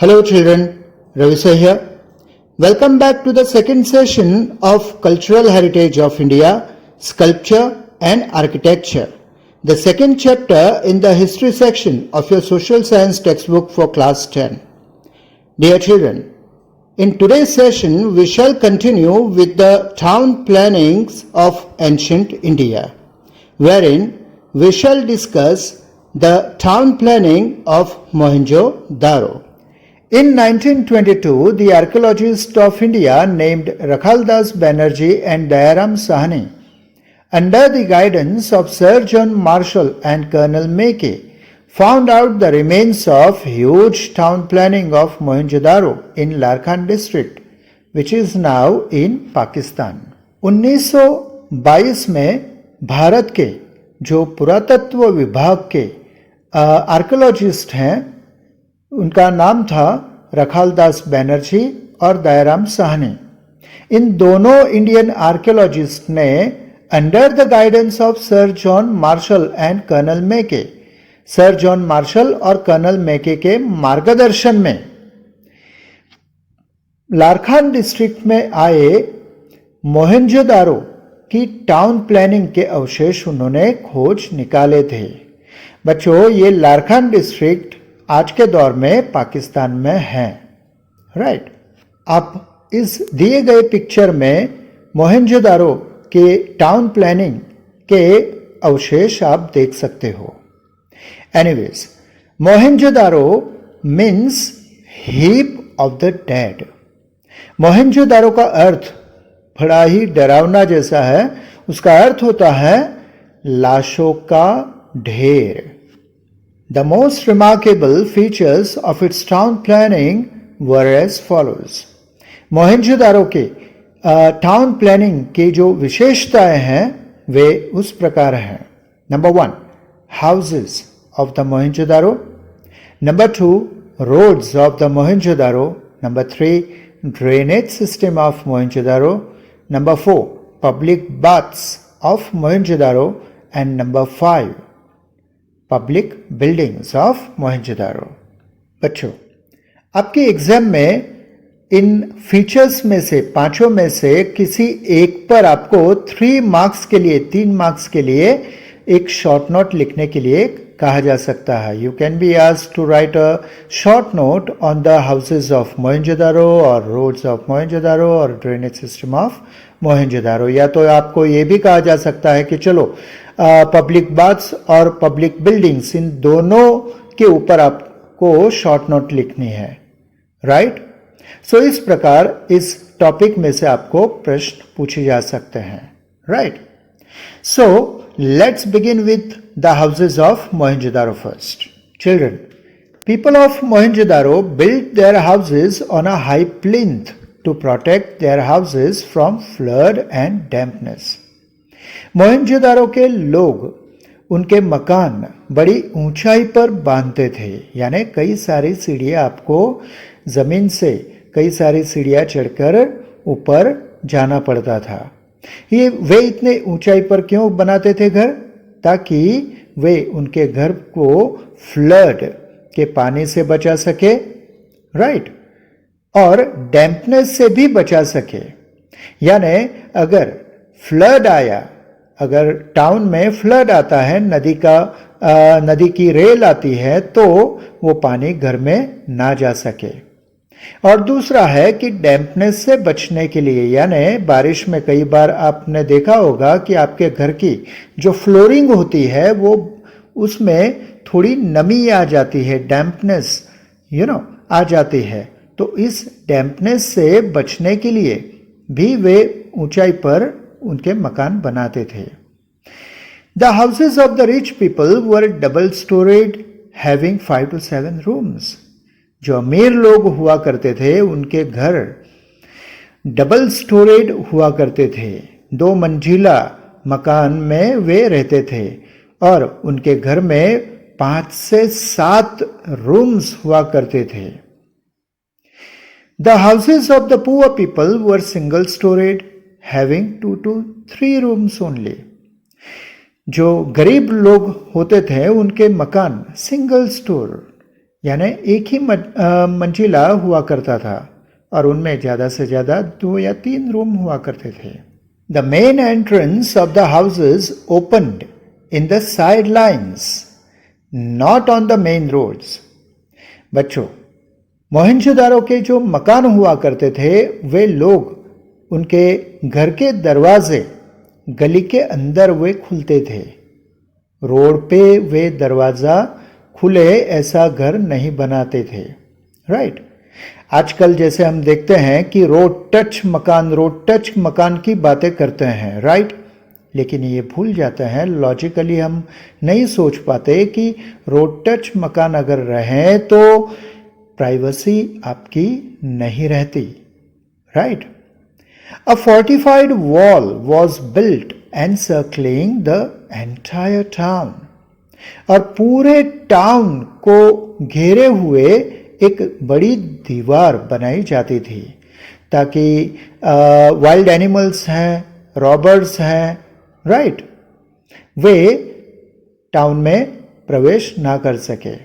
Hello children, Ravi here. Welcome back to the second session of Cultural Heritage of India, Sculpture and Architecture. The second chapter in the history section of your social science textbook for class 10. Dear children, in today's session we shall continue with the town plannings of ancient India, wherein we shall discuss the town planning of Mohenjo-daro. In 1922, the archaeologists of India named Rakhaldas Banerjee and Dayaram Sahni, under the guidance of Sir John Marshall and Colonel Mackay, found out the remains of huge town planning of Mohenjo-daro in Larkhan district, which is now in Pakistan. 1922 में भारत के जो पुरातत्व विभाग के archaeologist हैं, उनका नाम था रखालदास बैनर्जी और दयाराम साहनी. इन दोनों इंडियन आर्कियोलॉजिस्ट ने under the guidance of sir John Marshall and colonel Mackay, sir John Marshall और कर्नल मैके के मार्गदर्शन में लारखान डिस्ट्रिक्ट में आए मोहेंजोदारो की टाउन प्लानिंग के अवशेष उन्होंने खोज निकाले थे. बच्चों, ये लारखान डिस्ट्रिक्ट आज के दौर में पाकिस्तान में है. राइट. आप इस दिए गए पिक्चर में मोहेंजोदारो के टाउन प्लानिंग के अवशेष आप देख सकते हो. Anyways, Mohenjo-daro means heap of the dead. Mohenjo-daro का अर्थ बड़ा ही डरावना जैसा है. उसका अर्थ होता है लाशों का ढेर. The most remarkable features of its town planning were as follows. Mohenjo-daro के टाउन प्लानिंग की जो विशेषताएं हैं वे उस प्रकार हैं. Number 1, houses of the Mohenjodaro. Number 2, roads of the Mohenjodaro. Number 3, drainage system of Mohenjodaro. Number 4, public baths of Mohenjodaro. And number 5, public buildings of Mohenjodaro. बच्चों, आपके एग्जाम में इन फीचर्स में से, पांचों में से किसी एक पर आपको 3 मार्क्स के लिए, 3 मार्क्स के लिए एक शॉर्ट नोट लिखने के लिए कहा जा सकता है. You can be asked to write a short note on the houses of Mohenjodaro और रोड्स ऑफ मोहेंजोदारो और ड्रेनेज सिस्टम ऑफ मोहेंजोदारो. या तो आपको ये भी कहा जा सकता है कि चलो पब्लिक बाथ्स और पब्लिक बिल्डिंग्स, इन दोनों के ऊपर आपको शॉर्ट नोट लिखनी है. राइट. सो इस प्रकार इस टॉपिक में से आपको प्रश्न पूछे जा सकते हैं. Right. So let's begin with the houses of Mohenjo-daro first. Children, people of Mohenjo-daro built their houses on a high plinth to protect their houses from flood and dampness. Mohenjo-daro के लोग उनके मकान बड़ी ऊंचाई पर बांधते थे, यानी कई सारी सीढ़ियां, आपको जमीन से कई सारी सीढ़ियां चढ़कर ऊपर जाना पड़ता था. ये वे इतने ऊंचाई पर क्यों बनाते थे घर? ताकि वे उनके घर को फ्लड के पानी से बचा सके. राइट. और डैम्पनेस से भी बचा सके. यानी अगर फ्लड आया, अगर टाउन में फ्लड आता है, नदी की रेल आती है, तो वो पानी घर में ना जा सके. और दूसरा है कि डैम्पनेस से बचने के लिए, यानी बारिश में कई बार आपने देखा होगा कि आपके घर की जो फ्लोरिंग होती है वो उसमें थोड़ी नमी आ जाती है, डैम्पनेस आ जाती है. तो इस डैम्पनेस से बचने के लिए भी वे ऊंचाई पर उनके मकान बनाते थे. The houses of the rich people were double storeyed having 5 to 7 rooms. जो अमीर लोग हुआ करते थे उनके घर डबल स्टोरेड हुआ करते थे. 2 मंजिला मकान में वे रहते थे और उनके घर में 5 से 7 रूम्स हुआ करते थे. The houses of the poor people were single storied, having 2 to 3 rooms only. जो गरीब लोग होते थे उनके मकान सिंगल स्टोर, यानी एक ही मंजिला हुआ करता था और उनमें ज़्यादा से ज़्यादा 2 या 3 रूम हुआ करते थे. The main entrance of the houses opened in the side lines, not on the main roads. बच्चों, मोहनजोदारो के जो मकान हुआ करते थे वे लोग उनके घर के दरवाजे गली के अंदर वे खुलते थे. रोड पे वे दरवाज़ा खुले ऐसा घर नहीं बनाते थे. राइट. आजकल जैसे हम देखते हैं कि रोड टच मकान की बातें करते हैं. राइट. लेकिन ये भूल जाते हैं, लॉजिकली हम नहीं सोच पाते कि रोड टच मकान अगर रहे तो प्राइवेसी आपकी नहीं रहती. Right. A fortified wall was built encircling the entire town. और पूरे टाउन को घेरे हुए एक बड़ी दीवार बनाई जाती थी ताकि वाइल्ड एनिमल्स हैं, रॉबर्स हैं, राइट, वे टाउन में प्रवेश ना कर सके.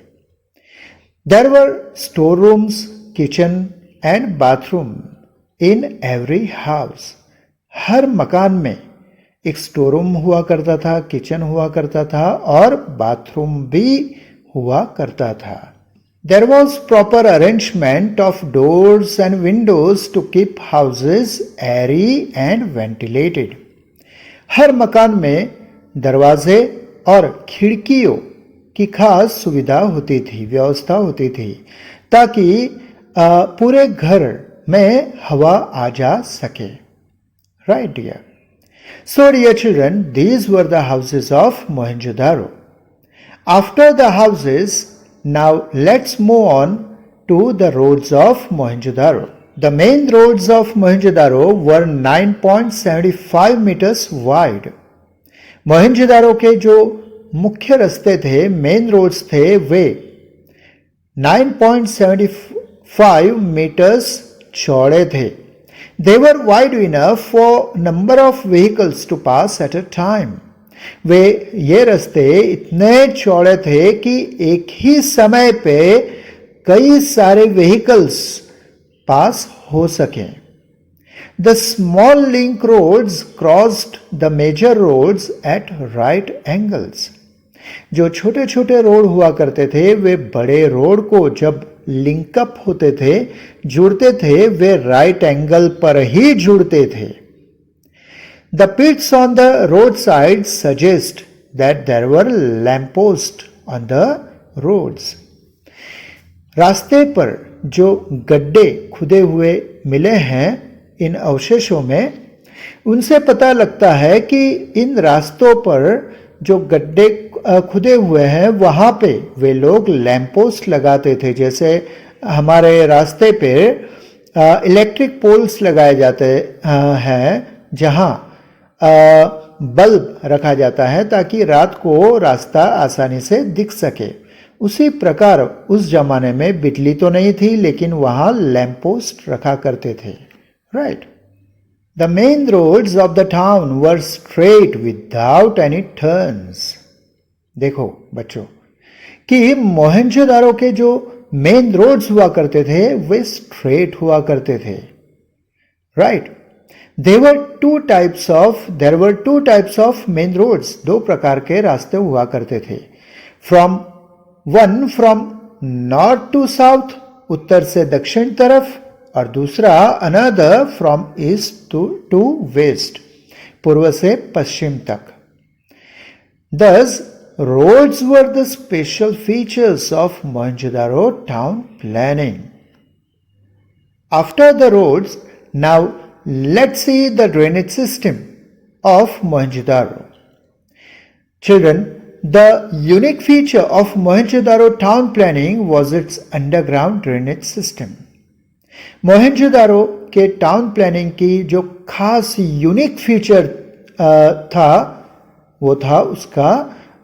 There were storerooms, kitchen and bathroom in every house. हर मकान में एक स्टोर रूम हुआ करता था, किचन हुआ करता था और बाथरूम भी हुआ करता था. There was proper arrangement of doors and windows to keep houses airy and ventilated. हर मकान में दरवाजे और खिड़कियों की खास सुविधा होती थी, व्यवस्था होती थी ताकि पूरे घर में हवा आ जा सके. Right dear. So dear children, these were the houses of Mohenjo-daro. After the houses, now let's move on to the roads of Mohenjo-daro. The main roads of Mohenjo-daro were 9.75 meters wide. Mohenjodaro के जो मुख्य रास्ते थे, main roads थे, वे 9.75 meters चौड़े थे. They were wide enough for number of vehicles to pass at a time. वे ये रास्ते इतने चौड़े थे कि एक ही समय पे कई सारे व्हीकल्स पास हो सके. The small link roads crossed the major roads at right angles. जो छोटे छोटे रोड हुआ करते थे वे बड़े रोड को जब लिंकअप होते थे, जुड़ते थे, वे राइट एंगल पर ही जुड़ते थे. The pits on the roadside suggest that there were lampposts on the roads. रास्ते पर जो गड्ढे खुदे हुए मिले हैं इन अवशेषों में, उनसे पता लगता है कि इन रास्तों पर जो गड्ढे खुदे हुए हैं वहाँ पे वे लोग लैंपपोस्ट लगाते थे. जैसे हमारे रास्ते पे इलेक्ट्रिक पोल्स लगाए जाते हैं जहाँ बल्ब रखा जाता है ताकि रात को रास्ता आसानी से दिख सके. उसी प्रकार उस जमाने में बिजली तो नहीं थी लेकिन वहाँ लैंपपोस्ट रखा करते थे. Right. The main roads of the town were straight without any turns. देखो बच्चों कि मोहनजोदारो के जो मेन रोड्स हुआ करते थे वे स्ट्रेट हुआ करते थे. Right. There were two types of main roads. दो प्रकार के रास्ते हुआ करते थे. One from north to south, उत्तर से दक्षिण तरफ, और दूसरा another from east to west, पूर्व से पश्चिम तक. Thus, roads were the special features of Mohenjo-daro town planning. After the roads, now let's see the drainage system of Mohenjo-daro. Children, the unique feature of Mohenjo-daro town planning was its underground drainage system. Mohenjodaro के town planning की जो खास unique feature था वो था उसका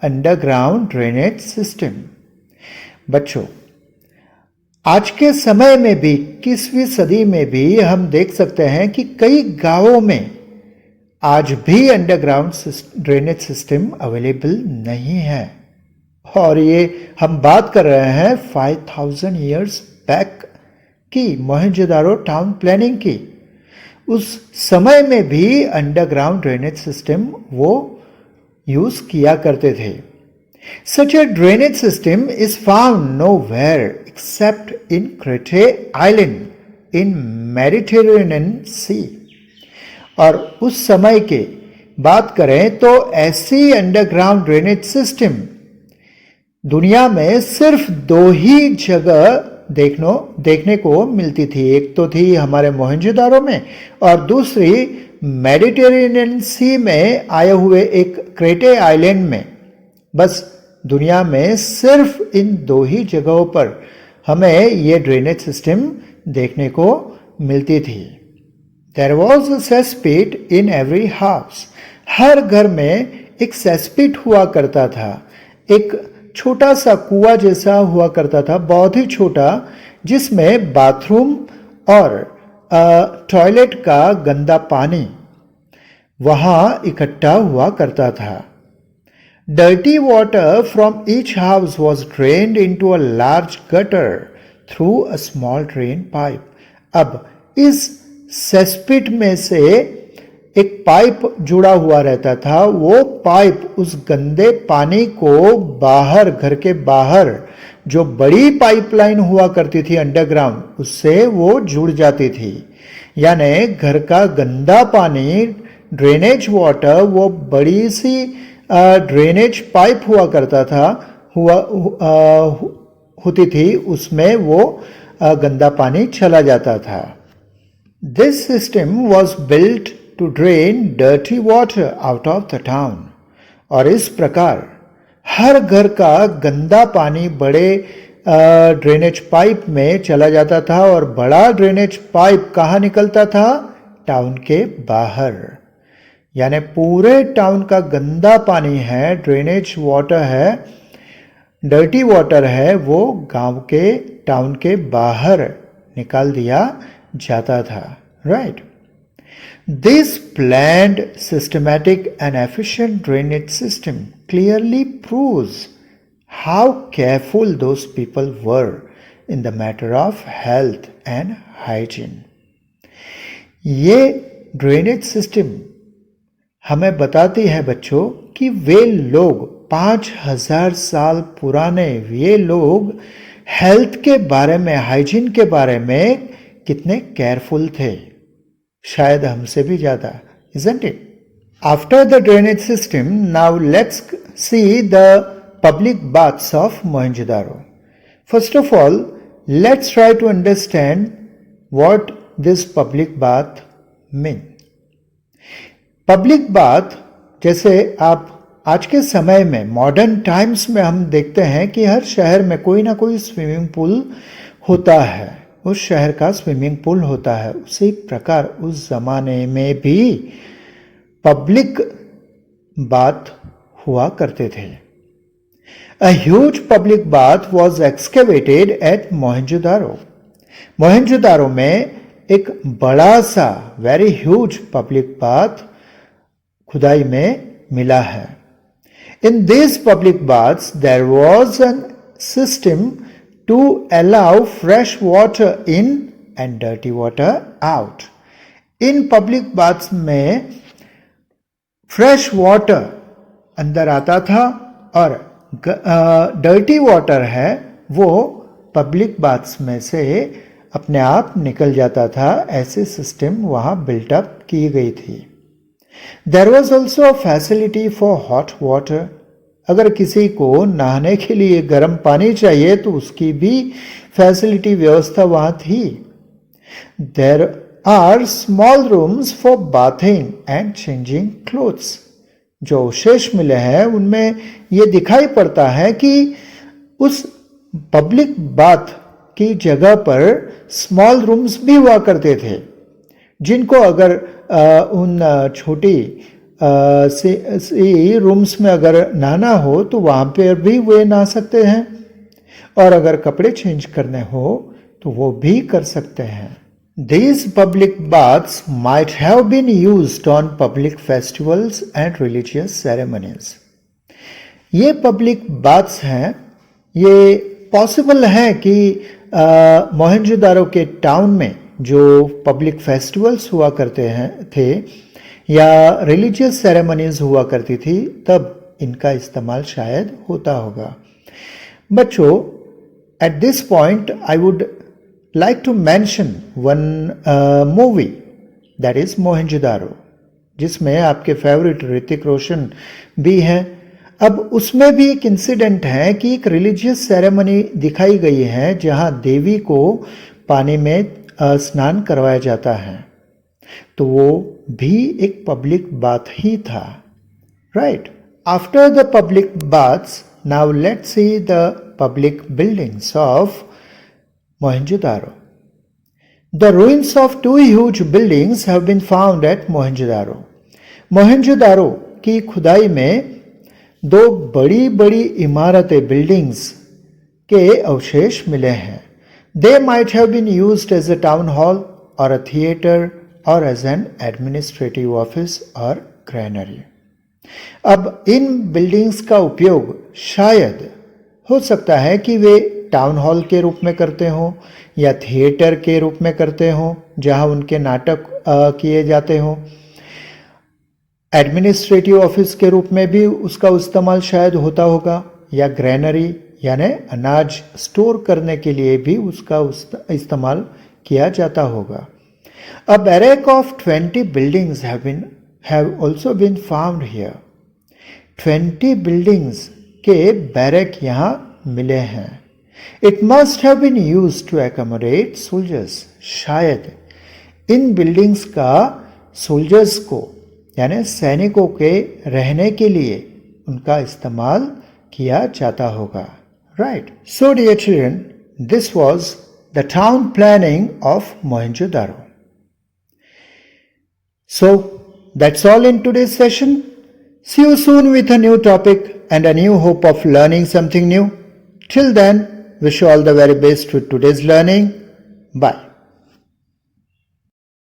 underground drainage system. बच्चों, आज के समय में भी 21वीं सदी में भी हम देख सकते हैं कि कई गांवों में आज भी अंडरग्राउंड ड्रेनेज सिस्टम अवेलेबल नहीं है. और ये हम बात कर रहे हैं 5000 ईयर्स बैक की, मोहनजोदारो टाउन प्लानिंग की। उस समय में भी अंडरग्राउंड ड्रेनेज सिस्टम वो यूज किया करते थे। Such a drainage system is found nowhere except in Crete Island in Mediterranean Sea। और उस समय के बात करें तो ऐसी अंडरग्राउंड ड्रेनेज सिस्टम दुनिया में सिर्फ दो ही जगह देखने को मिलती थी। एक तो थी हमारे मोहनजोदारो में और दूसरी मेडिटेरेनियन सी में आए हुए एक क्रेटे आइलैंड में। बस दुनिया में सिर्फ इन दो ही जगहों पर हमें ये ड्रेनेज सिस्टम देखने को मिलती थी। There was a cesspit in every house। हर घर में एक सेस्पिट हुआ करता था, एक छोटा सा कुआं जैसा हुआ करता था, बहुत ही छोटा, जिसमें बाथरूम और टॉयलेट का गंदा पानी वहां इकट्ठा हुआ करता था। Dirty water from each house was drained into a large gutter through a small drain pipe। अब इस सेस्पिट में से एक पाइप जुड़ा हुआ रहता था। वो पाइप उस गंदे पानी को बाहर, घर के बाहर जो बड़ी पाइपलाइन हुआ करती थी अंडरग्राउंड, उससे वो जुड़ जाती थी। यानी घर का गंदा पानी, ड्रेनेज वाटर, वो बड़ी सी ड्रेनेज पाइप हुआ करता था, होती थी, उसमें वो गंदा पानी चला जाता था। This system was built to drain dirty water out of the town. और इस प्रकार हर घर का गंदा पानी बड़े ड्रेनेज पाइप में चला जाता था। और बड़ा ड्रेनेज पाइप कहाँ निकलता था? टाउन के बाहर। यानी पूरे टाउन का गंदा पानी है, ड्रेनेज वाटर है, डर्टी वाटर है, वो गांव के, टाउन के बाहर निकाल दिया जाता था। Right. This planned, systematic and efficient drainage system clearly proves how careful those people were in the matter of health and hygiene. ये ड्रेनेज सिस्टम हमें बताती है बच्चों कि वे लोग 5000 साल पुराने, ये लोग हेल्थ के बारे में, हाइजीन के बारे में कितने केयरफुल थे, शायद हमसे भी ज्यादा, isn't it? After the drainage system, now let's see the public baths of Mohenjo-daro. First of all, let's try to understand what this public bath means. Public bath, जैसे आप आज के समय में, मॉडर्न टाइम्स में हम देखते हैं कि हर शहर में कोई ना कोई स्विमिंग पूल होता है, उस शहर का स्विमिंग पूल होता है। उसी प्रकार उस जमाने में भी पब्लिक बाथ हुआ करते थे। A huge public bath was excavated at Mohenjo-daro। Mohenjodaro में एक बड़ा सा, वेरी ह्यूज पब्लिक बाथ खुदाई में मिला है। In these public baths there was a system to allow fresh water in and dirty water out। In public baths में fresh water अंदर आता था और डर्टी वाटर है वो पब्लिक बाथ्स में से अपने आप निकल जाता था। ऐसे सिस्टम वहां बिल्टअप की गई थी। There was also a facility for hot water। अगर किसी को नहाने के लिए गर्म पानी चाहिए तो उसकी भी फैसिलिटी, व्यवस्था वहां थी। There are small rooms for bathing and changing clothes। जो अवशेष मिले हैं उनमें ये दिखाई पड़ता है कि उस पब्लिक बाथ की जगह पर स्मॉल रूम्स भी हुआ करते थे, जिनको अगर उन छोटी सी रूम्स में अगर नहाना हो तो वहाँ पर भी वे नहा सकते हैं, और अगर कपड़े चेंज करने हो तो वो भी कर सकते हैं। These public baths might have been used on public festivals and religious ceremonies। ये पब्लिक बाथ्स हैं, ये पॉसिबल है कि मोहनजोदारो के टाउन में जो पब्लिक फेस्टिवल्स हुआ करते थे या रिलीजियस सेरेमनीज हुआ करती थी, तब इनका इस्तेमाल शायद होता होगा। बच्चों, at this point I would like to mention one movie, that is Mohenjodaro, जिसमें आपके फेवरेट ऋतिक रोशन भी हैं। अब उसमें भी एक इंसिडेंट है कि एक रिलीजियस सेरेमनी दिखाई गई है जहां देवी को पानी में स्नान करवाया जाता है, तो वो भी एक पब्लिक बाथ ही था, right. After the public baths, now let's see the public buildings of Mohenjo-daro. The ruins of two huge buildings have been found at Mohenjo-daro. Mohenjodaro की खुदाई में दो बड़ी बड़ी इमारतें, बिल्डिंग्स के अवशेष मिले हैं। They might have been used as a town hall or a theater or as an administrative office or granary. अब इन बिल्डिंग्स का उपयोग शायद हो सकता है कि वे टाउन हॉल के रूप में करते हों या थिएटर के रूप में करते हों जहां उनके नाटक किए जाते हों। एडमिनिस्ट्रेटिव ऑफिस के रूप में भी उसका इस्तेमाल शायद होता होगा, या ग्रैनरी यानी अनाज स्टोर करने के लिए भी उसका इस्तेमाल किया जाता होगा। A barrack of 20 buildings have also been found here. 20 buildings के बैरक यहाँ मिले हैं। It must have been used to accommodate soldiers. शायद इन बिल्डिंग्स का सोल्जर्स को यानी सैनिकों के रहने के लिए उनका इस्तेमाल किया जाता होगा, right. So dear children, this was the town planning of Mohenjo-daro. So that's all in today's session. See you soon with a new topic and a new hope of learning something new. Till then, wish you all the very best with today's learning. Bye.